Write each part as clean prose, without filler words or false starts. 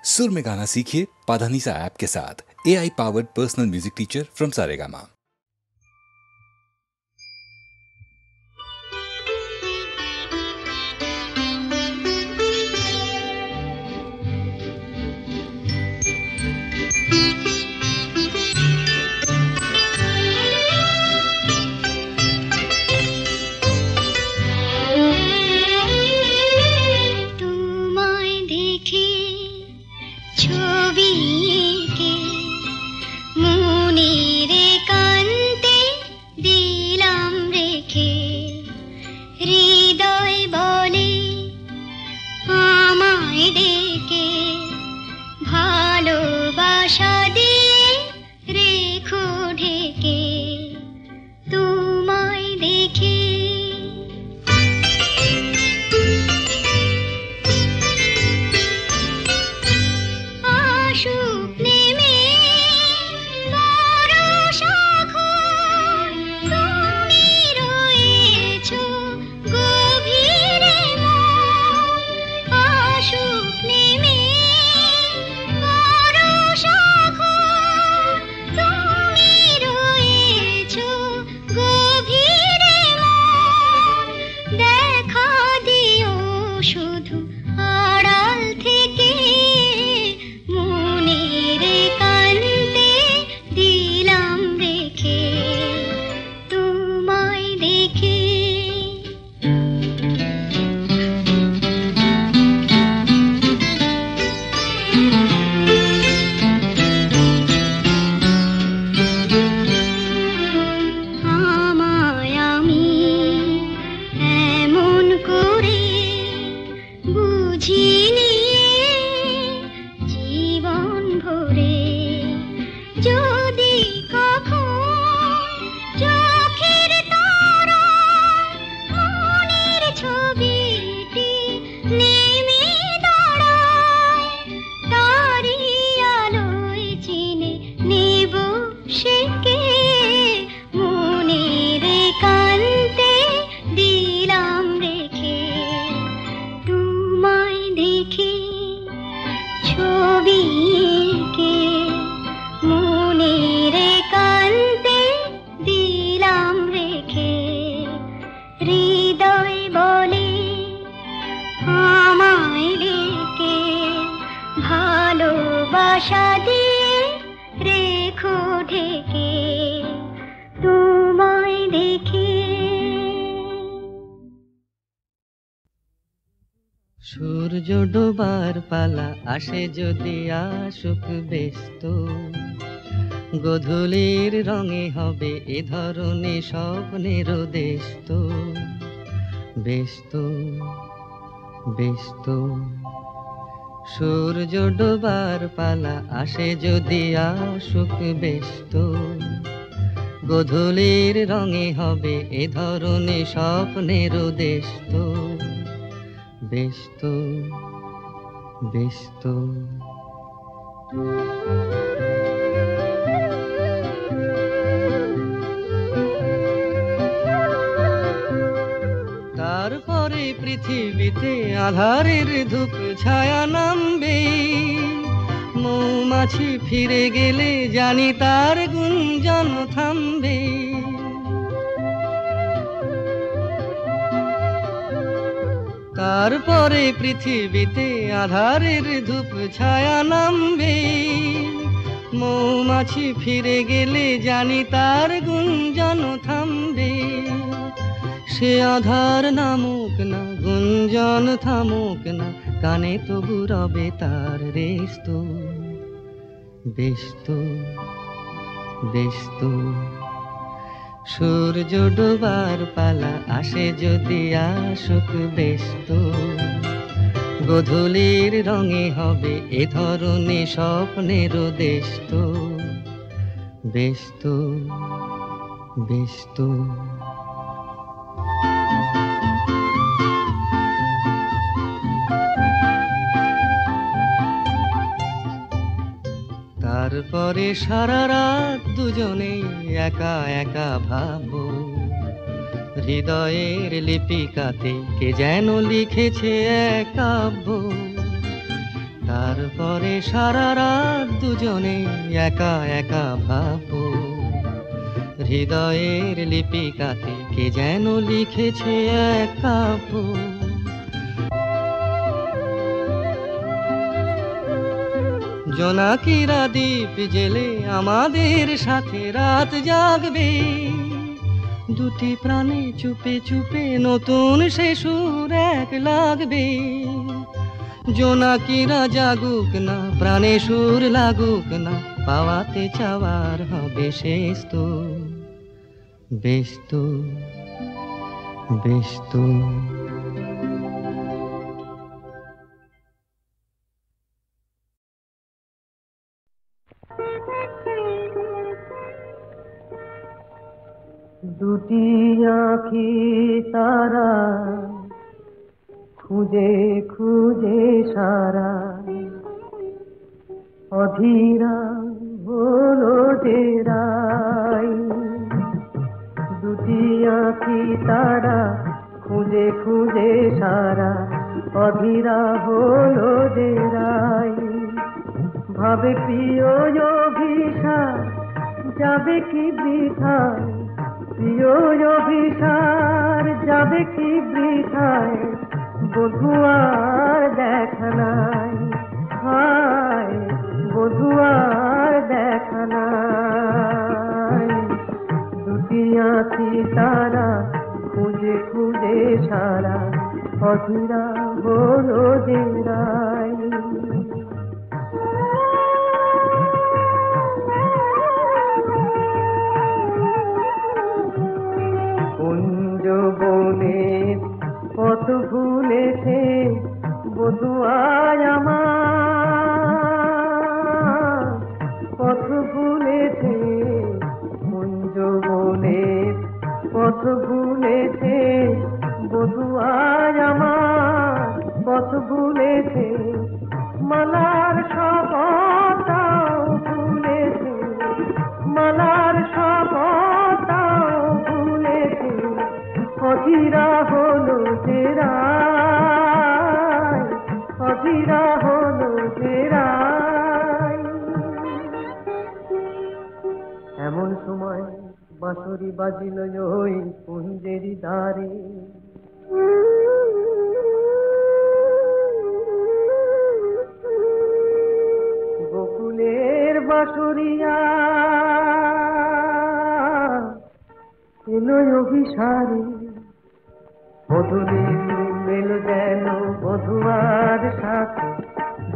सुर में गाना सीखिए पाधानीसा ऐप के साथ। AI powered personal music teacher from Saregama. সূর্য ডোবার পালা আসে যদি আসুক ব্যস্ত, গধূলির রঙে হবে এ ধরনের স্বপ্নের দেশ তো। ব্যস্ত ব্যস্ত সূর্য ডোবার পালা আসে যদি আসুক ব্যস্ত, গধূলির রঙে হবে এ ধরনের স্বপ্নের দেশ তো। ব্যস্ত ব্যস্ত তারপরে পৃথিবীতে আঁধারের ধূপ ছায়া নামবে, মৌমাছি ফিরে গেলে জানি তার গুঞ্জন থামবে। তারপরে পৃথিবীতে আঁধারের ধূপ ছায়া নামবে, মৌমাছি ফিরে গেলে জানি তার গুঞ্জন থামবে। সে আধার নামুক না, গুঞ্জন থামুক না, কানে তবু রবে তার রেশ তো। ব্যস্ত ব্যস্ত সূর্য ডোবার পালা আসে যদি আসুক ব্যস্ত, গধূলির রঙে হবে এ ধরনের স্বপ্নের দেশ তো। ব্যস্ত ব্যস্ত তারপরে সারা রাত দুজনে একা একা ভাবো, হৃদয়ের লিপিকাতে কে যেন লিখেছে এক কাব্য। তারপরে সারা রাত দুজনে একা একা ভাববো, হৃদয়ের লিপিকাতে কে যেন লিখেছে এক কাব্য। জোনাকিরা দ্বীপ জেলে আমাদের সাথে রাত জাগবে, দুটি প্রাণে চুপে চুপে নতুন সে সুর এক লাগবে। জোনাকিরা জাগুক না, প্রাণে সুর লাগুক না, পাওয়াতে চাওয়ার হবে শেষ তো। বেশ তো, বেশ তো। দুটি আঁখি তারা খুঁজে খুঁজে সারা, অধীরা হলো যে রাই। দুটি আঁখি তারা খুঁজে খুঁজে সারা, অধীরা হলো যে রাই। ভাবে প্রিয় অভিসার যাবে কি বৃথায়, প্রিয় অভিসার যাবে কি বৃথায়, বধুয়ার দেখা নাই, হায় বধুয়ার দেখা নাই। দুটি আঁখি তারা খুঁজে খুঁজে সারা, অধীরা হলো যে রাই। বনের কত ভুলেছে বধুয়ায় আমার, কত ভুলেছে কুঞ্জ বনের, কত ভুলেছে বধুয়ায় আমার, কত ভুলেছে মালার শপথটাও ভুলেছে, মালার শপথটাও ভুলেছে, অধীরা হলো যে রাই, অধীরা হলো যে রাই। এমন সময় বাঁশরি বাজিল ওই কুঞ্জেরি দ্বারে, গোকুলের বাঁশরিয়া এলো অভিসারে। বধূরে মেলো যেন বধুয়ার সাথে,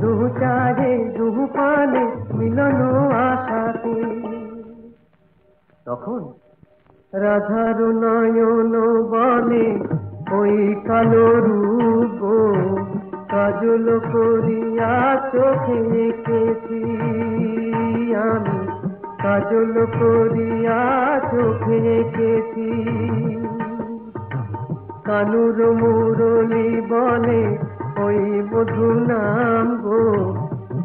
দুহু চাহে দুহু পানে মিলন আশাতে। তখন রাধার নয়ন বলে ওই কালো রূপ, কাজল করিয়া চোখে এঁকেছি আমি, কাজল করিয়া চোখে এঁকেছি। কানুর মুরলি বলে ওই বধূ নাম গো,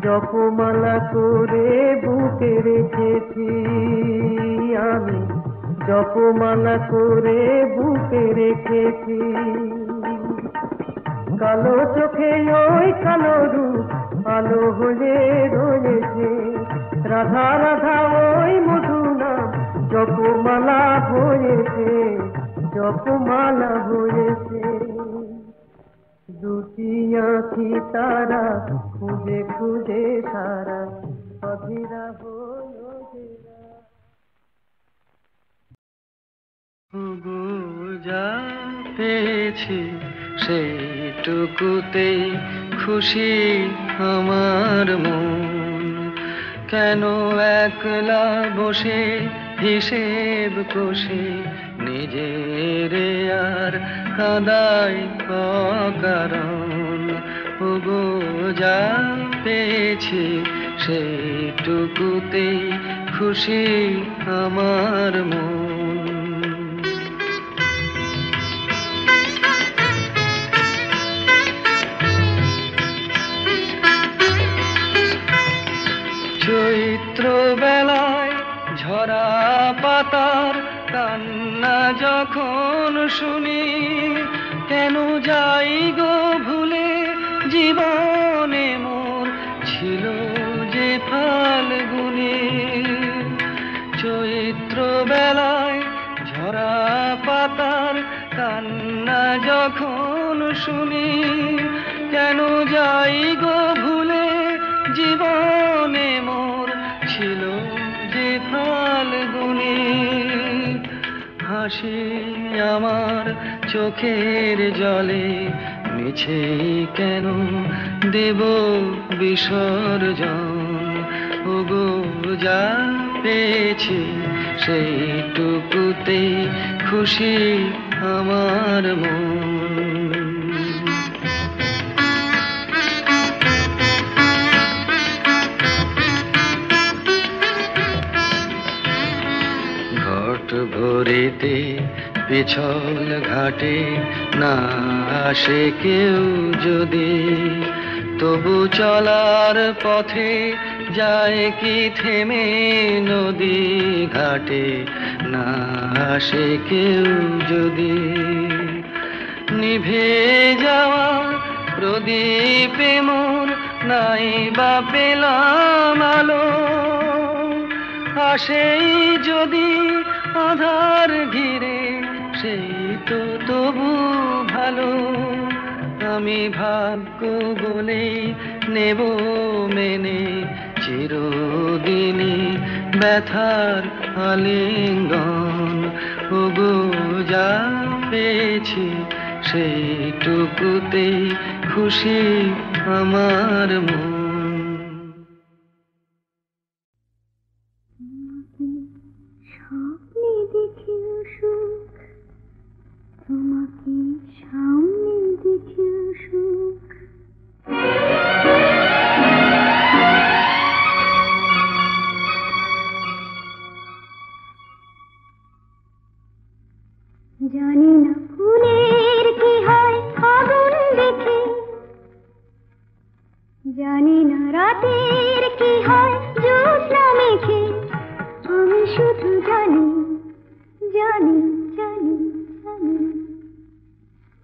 জপমালা করে বুকে রেখেছি আমি, জপমালা করে বুকে রেখেছি। কালো চোখে ওই কালো রূপ আলো হয়ে রয়েছে, রাধা রাধা ওই মধু নাম জপমালা হয়েছে, জপমালা হয়েছে। দুটি আঁখি তারা খুঁজে খুঁজে সারা, অধীরা হলো যে যা পেয়েছি সেইটুকুতেই খুশি আমার মন, কেন একলা বসে হিসেব কষে নিজের আর কাঁদাই অকারণ। ওগো যা পেয়েছি সেইটুকুতেই খুশি আমার মন। চৈত্র বেলায় ঝরা পাতার কান্না যখন শুনি, কেন যাই গো ভুলে জীবনে মোর ছিল যে ফাল্গুনে, চৈত্র বেলায় ঝরা পাতার কান্না যখন শুনি, কেন যাই গো ভুলে জীবনে মোর ছিল যে ফাল্গুনে। হাসি আমার চোখের জলে মিছে কেন দেব বিসর্জন, ওগো যা পেয়েছি সেইটুকুতে খুশি আমার মন। ঘট ভরিতে পিছল ঘাটে না আসে কেউ যদি, তবু চলার পথে যায় কি থেমে নদী ঘাটে না আসে কেউ যদি। নিভে যাওয়া প্রদীপে মোর নাই বা পেলাম আলো, আসেই যদি আধার ঘিরে সেই তো তবু ভালো। আমি ভাগ্য বলেই নেব মেনে চিরদিনই ব্যথার আলিঙ্গন, ওগো যা পেয়েছি সেইটুকুতেই খুশি আমার মন। স্বপ্নে দেখিও সুখ, তোমাকে সামনে দেখিও সুখ। জানি না ফুলের কি হয় আগুন দেখে, জানি না রাতের কি হয় জ্যোৎস্না মেখে, আমি শুধু জানি জানি জানি জানি,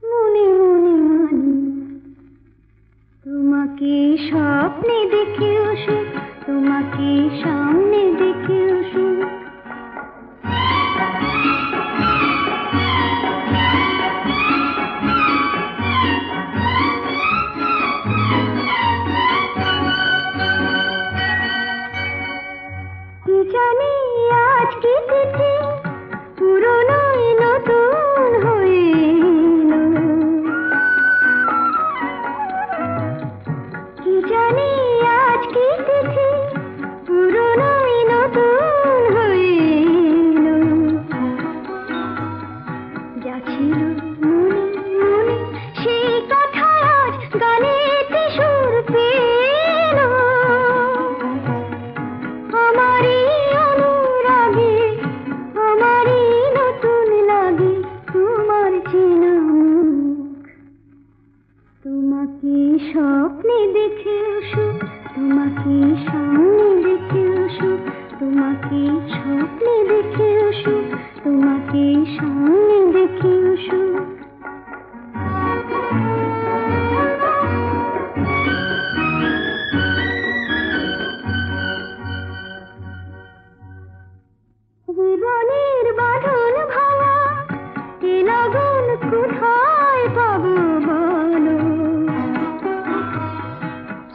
মনে মনে মানি তোমাকে স্বপ্নে দেখেও সুখ, তোমাকে সামনে দেখেও সুখ। কি জানি আজ কি তিথি পুরনো নতুন হইল, কি জানি আজ কি তিথি পুরনো নতুন হইল। যা ছিল মনে মনে সেই কথা আজ গানেতে সুর পেল, আমারই অনুরাগে আমারই নতুন লাগে তোমার চেনা মুখ। তোমাকে স্বপ্নে দেখেও সুখ, তোমাকে সামনে দেখেও সুখ, তোমাকে স্বপ্নে দেখেও সুখ, তোমাকে সামনে দেখেও সুখ। জীবনের বাঁধন ভাঙা এ লগন কোথায় পাবো বলো,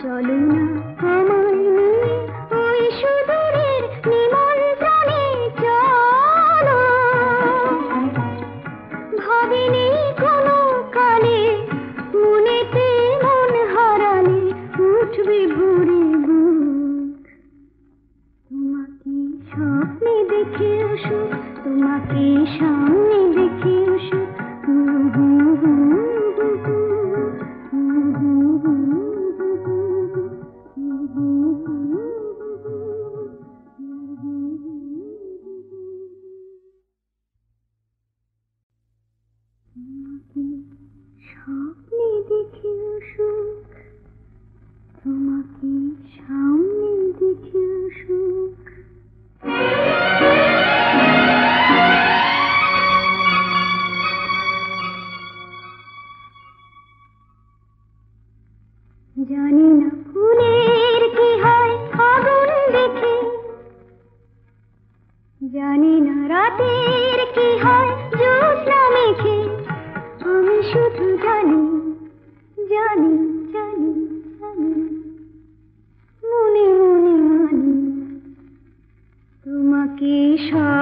চলো না আমায় নিয়ে ওই সুদূরের নিমন্ত্রণে চলো। ভাবিনি কোনো কালে মনেতে মন হারালে উঠবে ভরে বুক। তোমাকে স্বপ্নে দেখেও সুখ, তোমাকে সামনে দেখেও সুখ। তোমাকে স্বপ্নে দেখেও সুখ, তোমাকে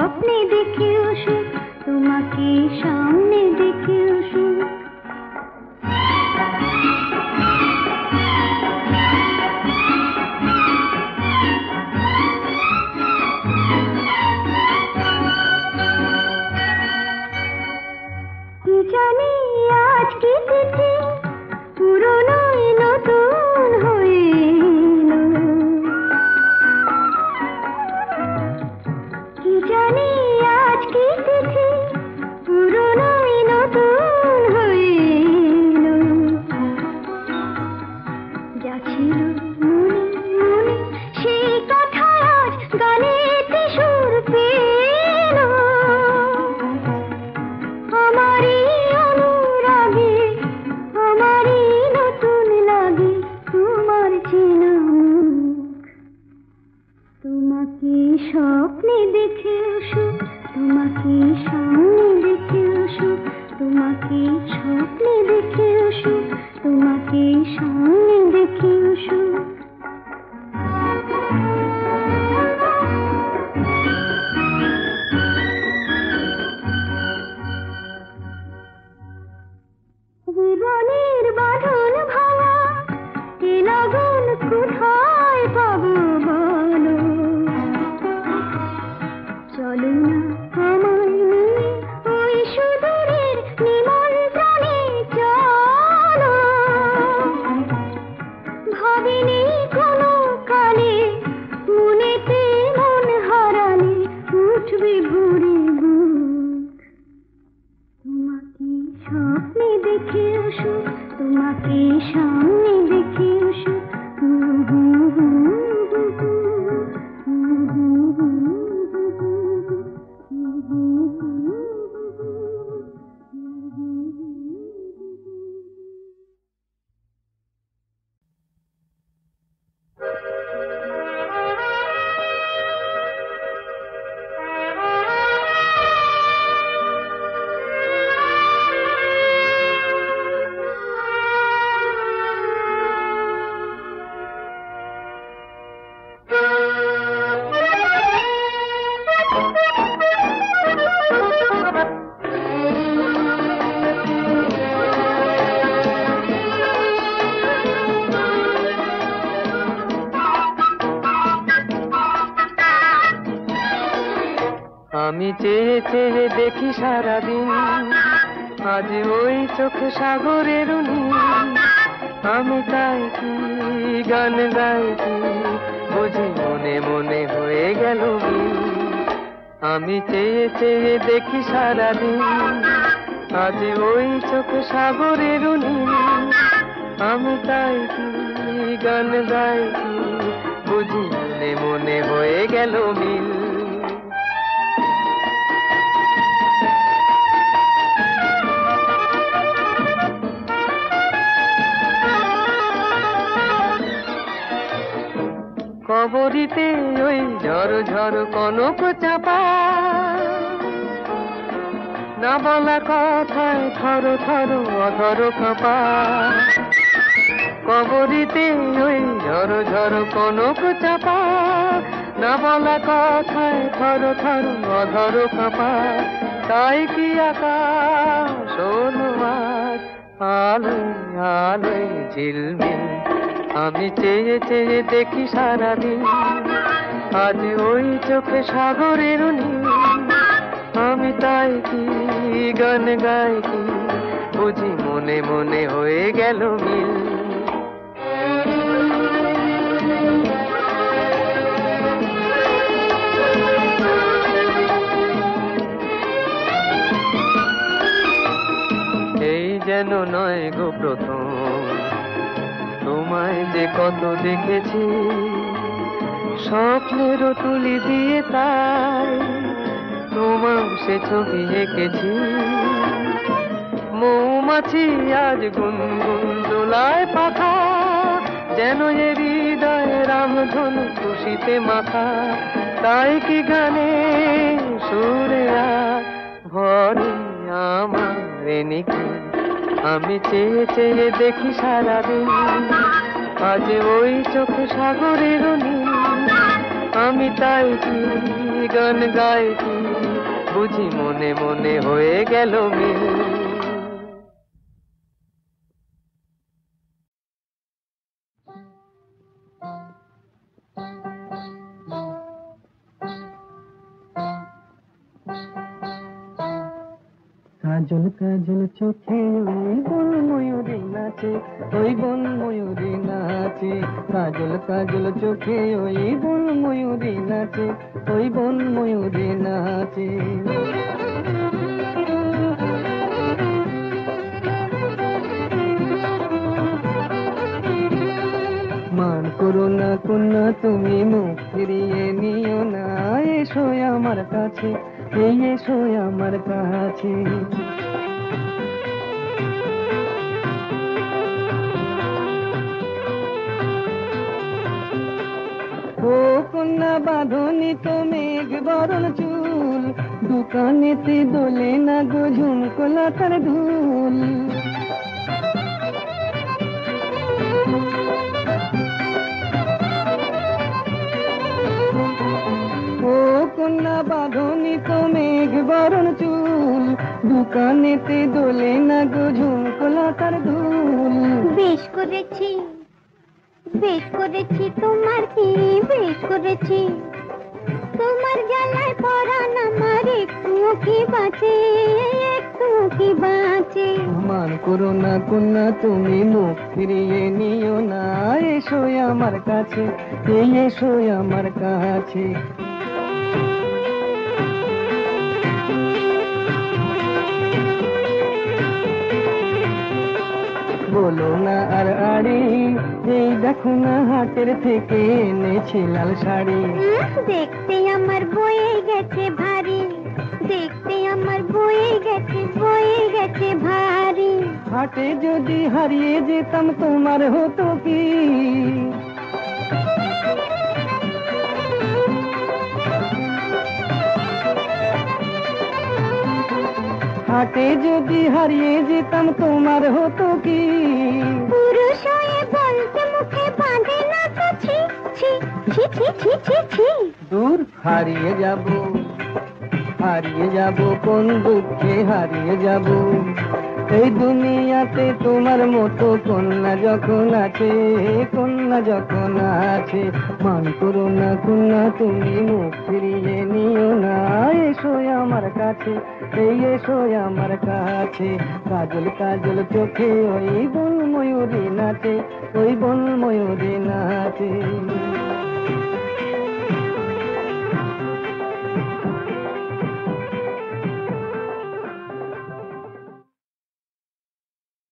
স্বপ্নে দেখেও সুখ, তোমাকে সামনে দেখেও সুখ। কি জানি আজ কি তিথি, পুরনোই নতুন হয়ে এলো। কি জানি আজ কি তিথি, পুরনোই নতুন হয়ে এলো। যা ছিল মনে মনে সেই কথা আজ গানেতে সুর পেল। আমারই অনুরাগে, আমারই নতুন লাগে তোমার চেনা মুখ। তোমাকে স্বপ্নে দেখেও সুখ, তোমাকে সামনে দেখেও সুখ, তোমাকে স্বপ্নে দেখেও সুখ, তোমাকে সামনে দেখেও সুখ। জীবনের বাঁধন ভাঙা এ লগন কোথায় পাবো বলো। চলো না আমায় নিয়ে ওই সুদূরের নিমন্ত্রণে চলো। ভাবিনি কোনো কালে মনেতে মন হারালে উঠবে ভরে বুক। তোমাকে স্বপ্নে দেখেও সুখ, তোমাকে সামনে দেখেও সুখ। আমি চেয়ে চেয়ে দেখি সারাদিন, আজ ওই চোখ সাগরের নীল। আমি তাই কি গান গাইছি, বুঝি মনে মনে হয়ে গেল বিল। আমি চেয়ে চেয়ে দেখি সারাদিন, আজ ওই চোখ সাগরের নীল। আমি তাই কি গান গাইছি, বুঝি মনে মনে হয়ে গেল মিল। কবরিতে ওই ঝড় ঝড় কনক চাপা, না বলা কথায় থর থর অধর কাঁপা। কবরিতে ওই ঝড় ঝড় কনক চাপা, না বলা কথায় থর থর অধর কাঁপা। তাই কি আকাশ আজ আলোয় আলোয় ঝিলমিল। আমি চেয়ে চেয়ে দেখি সারাদিন, আজ ওই চোখে সাগরের নীল। আমি তাই কি গান গাই কি, বুঝি মনে মনে হয়ে গেল মিল। এই যেন নয় গো প্রথম, তোমায় যে কত দেখেছি স্বপ্নের তুলি দিয়ে, তাই তোমার সে ছবি এঁকেছি। মৌমাছি আজ গুনগুন দোলায় পাখা, যেন এ হৃদয় রামধনু খুশিতে মাথা। তাই কি গানে সুরে ভরে আমার নিকি। আমি চেয়ে চেয়ে দেখি সারাদিন, আজ ওই চোখ সাগরের নীল। আমি তাই কি গান গাইছি, বুঝি মনে মনে হয়ে গেল মিল। কাজল কাজল চোখে ওই বন ময়ূরী নাচে, ওই বন ময়ূরী নাচে। কাজল কাজল চোখে ওই বন ময়ূরী নাচে, ওই বন ময়ূরী নাচে। মান করো না কন্যা তুমি, মুখ ফিরিয়ে নিও না। এসো আমার কাছে, এই এসো আমার কাছে। ও কন্যা বাঁধনি তো মেঘ বরণ চুল, দোকানেতে দোলে না গো ঝুমকোলা তার ধুল। ও কন্যা বাঁধনি তো মেঘ বরণ চুল, দোকানেতে দোলে না গো ঝুমকোলা তার ধুল। বেশ করেছি, বেশ করেছি, তোমার কি বেশ করেছি। তোমার জ্বালায় পরাণ আমার একটুও কি বাঁচে, একটুও কি বাঁচে। মান করো না কন্যা তুমি, মুখ ফিরিয়ে নিও না। এসো আমার কাছে, এই এসো আমার কাছে। বলো না আর আড়ি, এই দেখো না হাটের থেকে এনেছি লাল শাড়ি। দেখতে আমার বয়ে গেছে ভারী, দেখতে আমার বয়ে গেছে, বয়ে গেছে ভারী। হাটে যদি হারিয়ে যেতাম তোমার হতো কি? হাটে যদি হারিয়ে যেতাম তোমার হতো কি? পুরুষ হয়ে বলতে মুখে বাঁধে না তো ছি ছি ছি ছি ছি ছি ছি। দূর হারিয়ে যাব, হারিয়ে যাব কোন দুঃখে হারিয়ে যাব। এই দুনিয়াতে তোমার মতো কন্যা যখন আছে, কন্যা যখন আছে। মান করো না কন্যা তুমি, মুখ ফিরিয়ে নিও না। এসো আমার কাছে, এই এসো আমার কাছে। কাজল কাজল চোখে ওই বন ময়ূরী নাচে, ওই বন ময়ূরী নাচে।